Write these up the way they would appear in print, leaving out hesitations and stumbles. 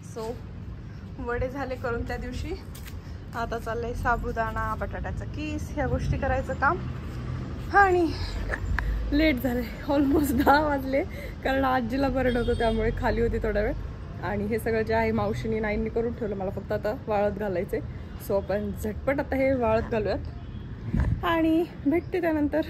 So वडे झाले करून त्या दिवशी. आता चाललंय साबुदाणा, बटाट्याचा कीस, ह्या गोष्टी करायचं काम. आणि लेट झाले, ऑलमोस्ट 10 वाजले, कारण आजीला बरं नव्हतं त्यामुळे खाली होती थोडा वेळ. आणि हे सगळं जे आहे मावशीनी नाईंनी करून ठेवलं, मला फक्त आता वाळत घालायचे. सो आपण झटपट आता हे वाळत घालूयात आणि भेटते त्यानंतर.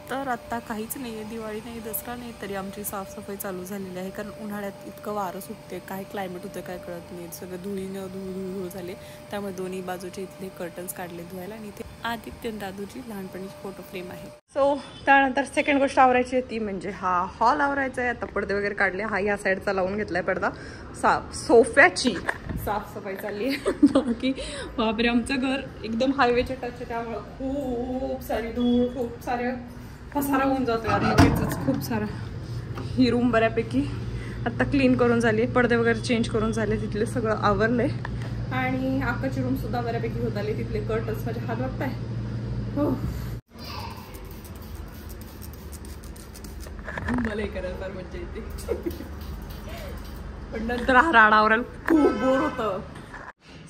तर आत्ता काहीच नाही आहे, दिवाळी नाही, दसरा नाही, तरी आमची साफसफाई चालू झालेली आहे. कारण उन्हाळ्यात इतकं वारं सुटते, काय क्लायमेट होतं काय कळत नाही. सगळं धुळीनं धुळ झाले, त्यामुळे दोन्ही बाजूचे इथले कर्टन्स काढले धुवायला. आणि इथे आदित्य दादूची लहानपणीची फोटो फ्रेम आहे. सो त्यानंतर सेकंड गोष्ट आवरायची आहे ती म्हणजे हा हॉल आवरायचा आहे. आता पडदे वगैरे काढले. हा या साईडचा लावून घेतलाय पडदा. सोफ्याची साफसफाई चालली आहे. बाकी बापरे, आमचं घर एकदम हायवेच्या टच आहे, त्यामुळे खूप सारी धूळ, खूप साऱ्या पसारा होऊन जातोय आता खूप सारा. ही रूम बऱ्यापैकी आता क्लीन करून झाली, पडदे वगैरे चेंज करून झाले, तिथले सगळं आवरलंय. आणि अक्काची रूम सुद्धा बऱ्यापैकी होत आली, तिथले कर्टन्स माझे हात वाटताय. हो, मलाही करायला फार मज्जा येते. पण नंतर हा राडा आवरायला खूप बोर होतं.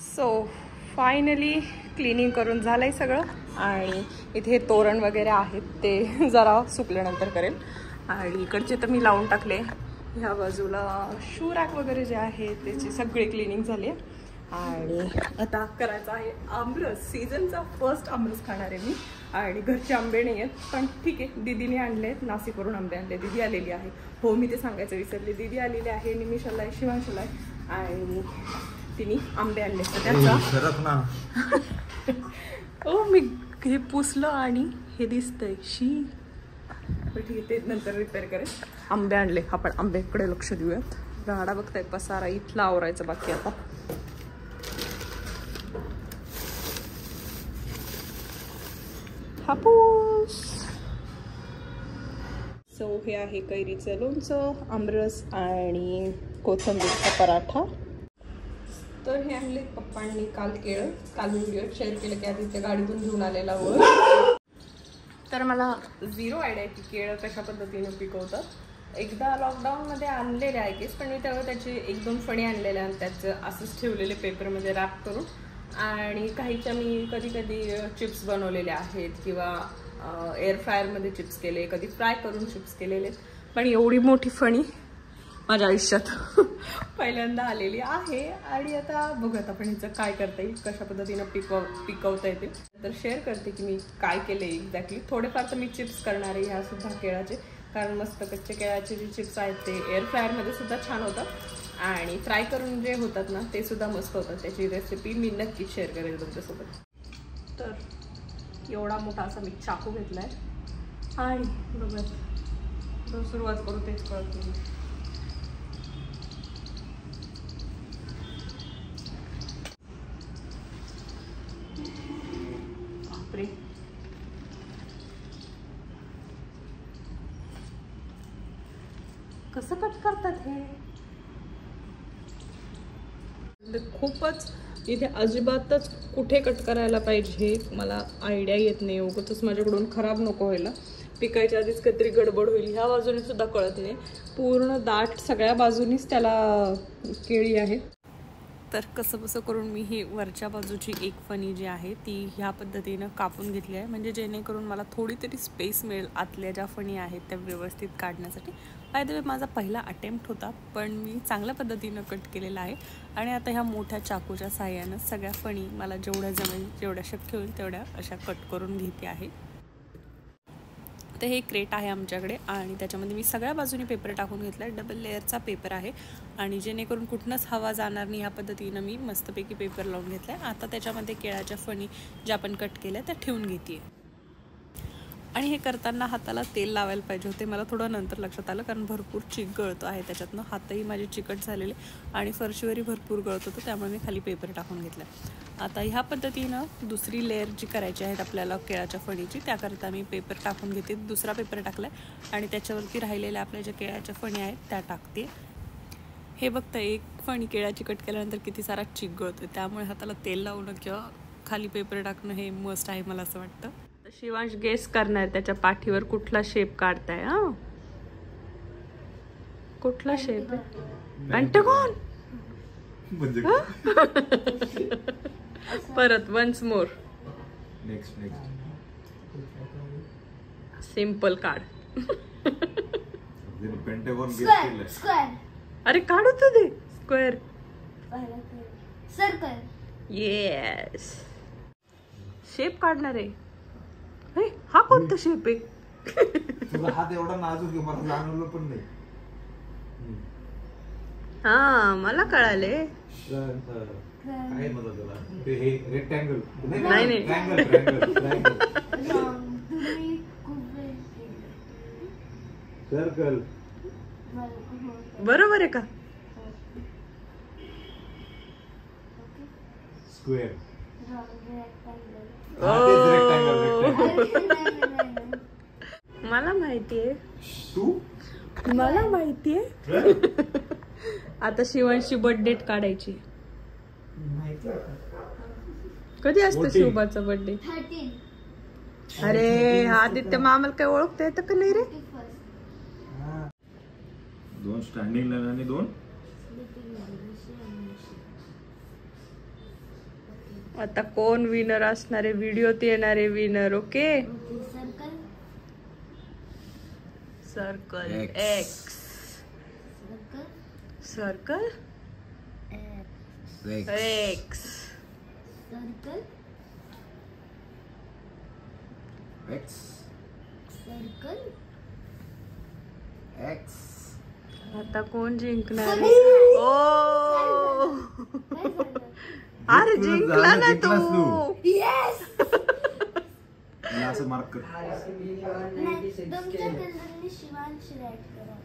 सो फायनली क्लिनिंग करून झालंय सगळं. आणि इथे तोरण वगैरे आहेत ते जरा सुकल्यानंतर करेल. आणि इकडचे तर मी लावून टाकले. ह्या बाजूला शू रॅक वगैरे जे आहे त्याची सगळी क्लिनिंग झाली. आणि आता करायचं आहे आमरस. सीझनचा फर्स्ट आमरस खाणार आहे मी. आणि घरचे आंबे नाही आहेत, पण ठीक आहे, दीदीने आणले आहेत, नाशिकवरून आंबे आणले. दीदी आलेली आहे. हो, मी ते सांगायचं विसरले, दीदी आलेली आहे, निमिषाला आहे, शिवांशला आहे. आणि तिने आंबे आणले त्याचा. हो, मी हे पुसलं आणि हे दिसतंय शी. ठीक आहे, ते नंतर रिपेअर करेल. आंबे आणले, आपण आंब्याकडे लक्ष देऊयात. राडा बघताय, पसारा इथला आवरायचं बाकी आता. हापूस. सो हे आहे कैरीचं लोणचं, आमरस आणि कोथिंबीरचा पराठा. तर हे आणले पप्पांनी काल केळं. काल व्हिडिओ शेअर केलं की आधी त्या गाडीतून घेऊन आलेला वर. तर मला 0 आयडिया आहे की केळं कशा पद्धतीने पिकवतात. एकदा लॉकडाऊनमध्ये आणलेले आहे केस, पण मी तेव्हा त्याचे 1-2 फणी आणलेल्या आणि त्याचं असंच ठेवलेले पेपरमध्ये रॅप करून. आणि काहीच्या मी कधी कधी चिप्स बनवलेले आहेत किंवा एअर फ्रायरमध्ये चिप्स केले, कधी फ्राय करून चिप्स केलेले. पण एवढी मोठी फणी माझ्या आयुष्यात पहिल्यांदा आलेली आहे. आणि आता बघूयात आपण हिचं काय करता येईल, कशा पद्धतीनं पिकवता येते. तर शेअर करते की मी काय केले एक्झॅक्टली. थोडेफार तर मी चिप्स करणार आहे ह्या सुद्धा केळाचे, कारण मस्त कच्चे केळाचे जे चिप्स आहेत ते एअर फ्रायरमध्ये सुद्धा छान होतात. आणि फ्राय करून जे होतात ना ते सुद्धा मस्त होतात. त्याची रेसिपी मी नक्कीच शेअर करेल तुमच्यासोबत. तर एवढा मोठा असा मी चाकू घेतला आहे आणि बघा सुरुवात करू तेच कळत नाही. बापरे, कसं कट करतात हे. खूपच इथे अजिबातच कुठे कट करायला पाहिजे मला आयडिया येत नाही. उगाचच माझ्याकडून खराब नको व्हायला. पिकायच्या आधीच काहीतरी गडबड होईल. ह्या बाजूने सुद्धा कळत नाही. पूर्ण दाट सगळ्या बाजूनीच त्याला केळी आहे. तर कसं करून मी ही वरच्या बाजूची एक फणी जी आहे ती ह्या पद्धतीनं कापून घेतली आहे, म्हणजे जेणेकरून मला थोडी तरी स्पेस मिळेल आतल्या ज्या फणी आहेत त्या व्यवस्थित काढण्यासाठी. बाय द वे माझा पहिला अटेम्प्ट होता, पण मी चांगल्या पद्धतीनं कट केलेला आहे. आणि आता ह्या मोठ्या चाकूच्या साहाय्यानं सगळ्या फणी मला जेवढ्या जमेल, जेवढ्या शक्य होईल तेवढ्या अशा कट करून घेते आहे. तर हे क्रेट आहे आमच्याकडे आणि त्याच्यामध्ये मी सगळ्या बाजूनी पेपर टाकून घेतला आहे. डबल लेअरचा पेपर आहे आणि जेणेकरून कुठनंच हवा जाणार नाही ह्या पद्धतीनं मी मस्तपैकी पेपर लावून घेतला आहे. आता त्याच्यामध्ये केळाच्या फणी ज्या आपण कट केल्या त्या ठेवून घेते. आणि हे करताना हाताला तेल लावायला पाहिजे होते, मला थोडं नंतर लक्षात आलं, कारण भरपूर चिक गळतो आहे त्याच्यातनं. हातही माझे चिकट झालेले आणि फरशीवरही भरपूर गळत होतं, त्यामुळे मी खाली पेपर टाकून घेतला. आता ह्या पद्धतीनं दुसरी लेअर जी करायची आहेत आपल्याला केळाच्या फणीची, त्याकरता मी पेपर टाकून घेते. दुसरा पेपर टाकला आहे आणि त्याच्यावरती राहिलेल्या आपल्या ज्या केळाच्या फणी आहेत त्या टाकते. हे बघता एक फणी केळाची कट केल्यानंतर किती सारा चिक गळतोय, त्यामुळे हाताला तेल लावणं किंवा खाली पेपर टाकणं हे मस्ट आहे मला असं वाटतं. शिवांश गेस करणार त्याच्या पाठीवर कुठला शेप काढताय. हा कुठला शेप आहे? पेंटागॉन. परत वन्स मोर. नेक्स्ट सिंपल काढ. पेंटागॉन गेस केलं. स्क्वेअर. अरे काढू तू दे. स्क्वेअर. सर्कल. येस. शेप काढणार आहे. हा कोणता शेप आहे? तुझा हात एवढा नाजूक आहे मला जाणवलं पण नाही. हा मला कळाले. काय म्हणतात त्याला? ते हे रेक्टँगल. नाही. ट्रायंगल. सर्कल. बरोबर आहे का? स्क्वेअर. मला माहितीये. तू मला माहितीये. आता शिवांशी बर्थडे काढायची. कधी असतं शिवबाचा बर्थडे? 13. अरे हा आदित्य मामाला काय ओळखता येतं का नाही रे? 2 स्टँडिंग लाईन आणि 2 आता कोण विनर असणारे व्हिडिओत येणारे winner. Okay. Circle x. Circle x. Circle x. Circle x. आता कोण जिंकणार? ओ अरे जिंकला ना तू. येस. असं मार्क कर. तुमच्या कलरने शिवांश राईट करा.